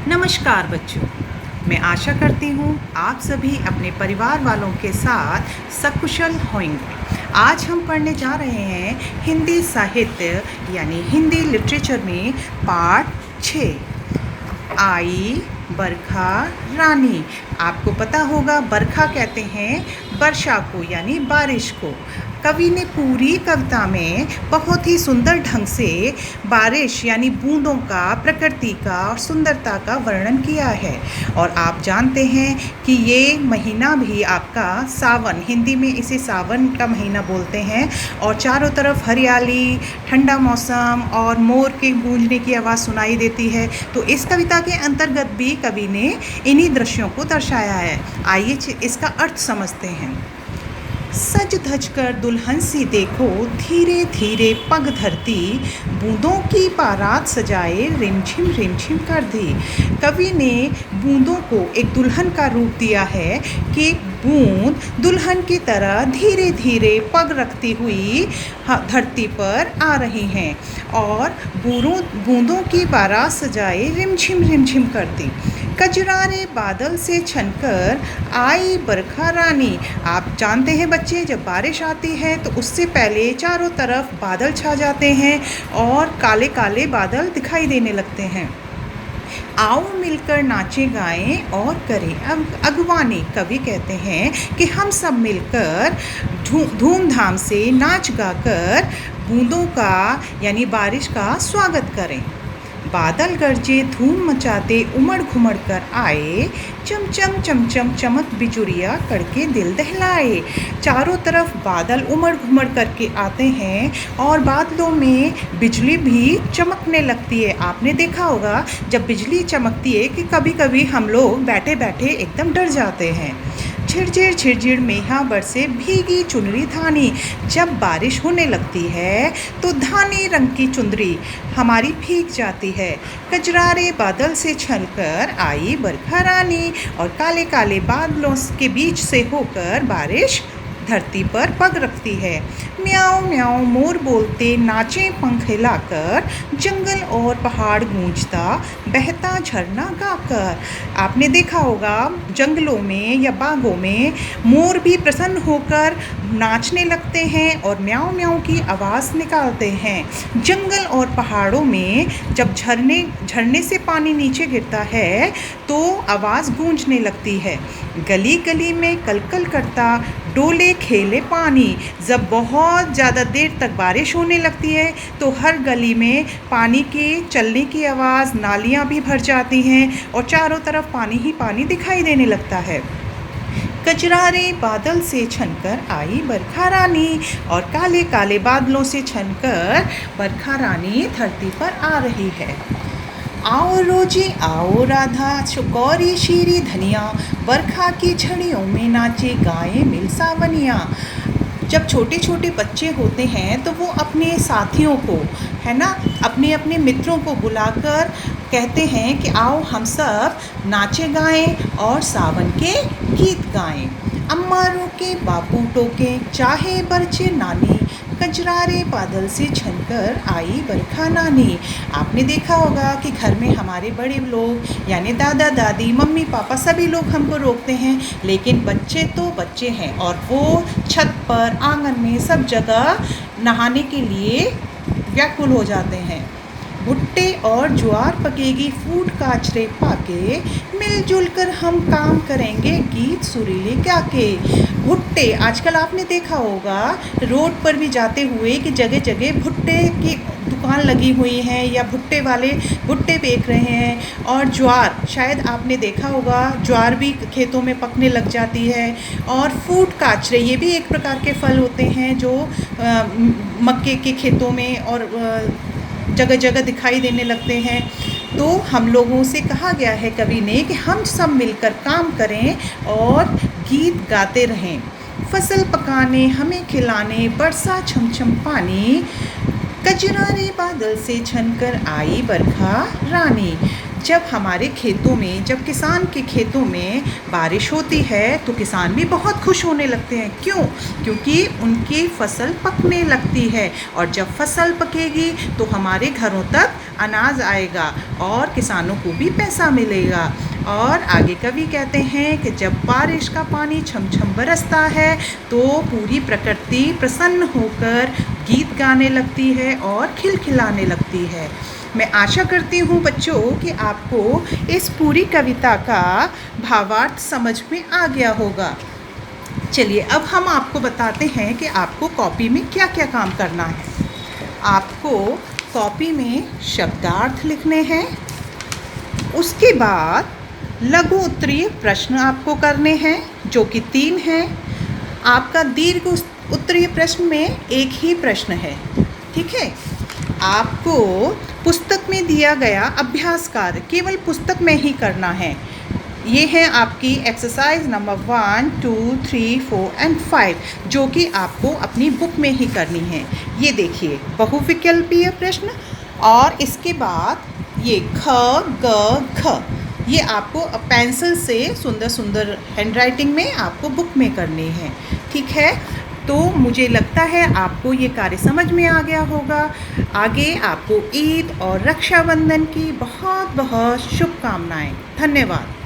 नमस्कार बच्चों, मैं आशा करती हूँ आप सभी अपने परिवार वालों के साथ सकुशल होंगे। आज हम पढ़ने जा रहे हैं हिंदी साहित्य यानी हिंदी लिटरेचर में पाठ 6 आई बरखा रानी। आपको पता होगा बरखा कहते हैं वर्षा को यानी बारिश को। कवि ने पूरी कविता में बहुत ही सुंदर ढंग से बारिश यानी बूंदों का, प्रकृति का और सुंदरता का वर्णन किया है। और आप जानते हैं कि ये महीना भी आपका सावन, हिंदी में इसे सावन का महीना बोलते हैं, और चारों तरफ हरियाली, ठंडा मौसम और मोर के गूंजने की आवाज़ सुनाई देती है। तो इस कविता के अंतर्गत भी कवि ने इन्हीं दृश्यों को दर्शाया है। आइए इसका अर्थ समझते हैं। सज धज कर दुल्हन सी देखो, धीरे धीरे पग धरती, बूंदों की बारात सजाए रिमझिम कर दी। कवि ने बूंदों को एक दुल्हन का रूप दिया है कि बूंद दुल्हन की तरह धीरे धीरे पग रखती हुई धरती पर आ रही हैं और बूंदों की बारात सजाए रिमझिम करती। कजरारे बादल से छनकर आई बरखा रानी। आप जानते हैं बच्चे, जब बारिश आती है तो उससे पहले चारों तरफ बादल छा जाते हैं और काले काले बादल दिखाई देने लगते हैं। आओ मिलकर नाचे गाएं और करें अगवानी। कवि कहते हैं कि हम सब मिलकर धूमधाम से नाच गाकर बूंदों का यानी बारिश का स्वागत करें। बादल गरजे धूम मचाते उमड़ घुमड़ कर आए, चमचम चमचम चमक बिजुरिया करके दिल दहलाए। चारों तरफ बादल उमड़ घुमड़ करके आते हैं और बादलों में बिजली भी चमकने लगती है। आपने देखा होगा जब बिजली चमकती है कि कभी कभी हम लोग बैठे बैठे एकदम डर जाते हैं। झिरझिर मेहा बरसे भीगी चुनरी धानी। जब बारिश होने लगती है तो धानी रंग की चुनरी हमारी भीग जाती है। कजरारे बादल से छलकर आई बरखा रानी, और काले काले बादलों के बीच से होकर बारिश धरती पर पग रखती है। म्याऊं म्याऊं मोर बोलते नाचे पंख हिलाकर, जंगल और पहाड़ गूंजता बहता झरना गाकर। आपने देखा होगा जंगलों में या बागों में मोर भी प्रसन्न होकर नाचने लगते हैं और म्याऊं म्याऊं की आवाज़ निकालते हैं। जंगल और पहाड़ों में जब झरने से पानी नीचे गिरता है तो आवाज़ गूंजने लगती है। गली गली में कलकल करता डोले खेले पानी। जब बहुत ज़्यादा देर तक बारिश होने लगती है तो हर गली में पानी के चलने की आवाज़, नालियाँ भी भर जाती हैं और चारों तरफ पानी ही पानी दिखाई देने लगता है। कजरारे बादल से छनकर आई बरखा रानी, और काले काले बादलों से छनकर बरखा रानी धरती पर आ रही है। आओ रोजी आओ राधा, चकोरी शीरी धनिया, बरखा की झड़ियों में नाचे गाए मिल सावनिया। जब छोटे छोटे बच्चे होते हैं तो वो अपने साथियों को, है ना, अपने अपने मित्रों को बुलाकर कहते हैं कि आओ हम सब नाचे गाएं और सावन के गीत गाएं। अम्मा रोके बापू टोके चाहे बरचे नानी, कजरारे बादल से छनकर आई बरखा नानी। आपने देखा होगा कि घर में हमारे बड़े लोग यानी दादा दादी, मम्मी पापा सभी लोग हमको रोकते हैं, लेकिन बच्चे तो बच्चे हैं और वो छत पर, आंगन में, सब जगह नहाने के लिए व्याकुल हो जाते हैं। भुट्टे और ज्वार पकेगी फूट काचरे पाके, मिलजुल कर हम काम करेंगे गीत सुरीले क्या के। भुट्टे, आजकल आपने देखा होगा रोड पर भी जाते हुए कि जगह जगह भुट्टे की दुकान लगी हुई हैं या भुट्टे वाले भुट्टे बेच रहे हैं। और ज्वार, शायद आपने देखा होगा ज्वार भी खेतों में पकने लग जाती है। और फूट काचरे, ये भी एक प्रकार के फल होते हैं जो मक्के के खेतों में और जगह जगह दिखाई देने लगते हैं। तो हम लोगों से कहा गया है कवि ने कि हम सब मिलकर काम करें और गीत गाते रहें। फसल पकाने हमें खिलाने बरसा छमछम पानी, कजरारे बादल से छनकर आई बरखा रानी। जब हमारे खेतों में, जब किसान के खेतों में बारिश होती है तो किसान भी बहुत खुश होने लगते हैं। क्यों? क्योंकि उनकी फसल पकने लगती है, और जब फसल पकेगी तो हमारे घरों तक अनाज आएगा और किसानों को भी पैसा मिलेगा। और आगे कवि कहते हैं कि जब बारिश का पानी छम छम बरसता है तो पूरी प्रकृति प्रसन्न होकर गीत गाने लगती है और खिलखिलाने लगती है। मैं आशा करती हूँ बच्चों कि आपको इस पूरी कविता का भावार्थ समझ में आ गया होगा। चलिए अब हम आपको बताते हैं कि आपको कॉपी में क्या क्या काम करना है। आपको कॉपी में शब्दार्थ लिखने हैं, उसके बाद लघु उत्तरीय प्रश्न आपको करने हैं जो कि 3 हैं। आपका दीर्घ उत्तरीय प्रश्न में एक ही प्रश्न है, ठीक है। आपको पुस्तक में दिया गया अभ्यास कार्य केवल पुस्तक में ही करना है। ये है आपकी एक्सरसाइज नंबर 1, 2, 3, 4 एंड 5, जो कि आपको अपनी बुक में ही करनी है। ये देखिए बहुविकल्पीय प्रश्न, और इसके बाद ये ख ग घ, ये आपको पेंसिल से सुंदर सुंदर हैंडराइटिंग में आपको बुक में करनी है, ठीक है। तो मुझे लगता है आपको ये कार्य समझ में आ गया होगा। आगे आपको ईद और रक्षाबंधन की बहुत बहुत शुभकामनाएं। धन्यवाद।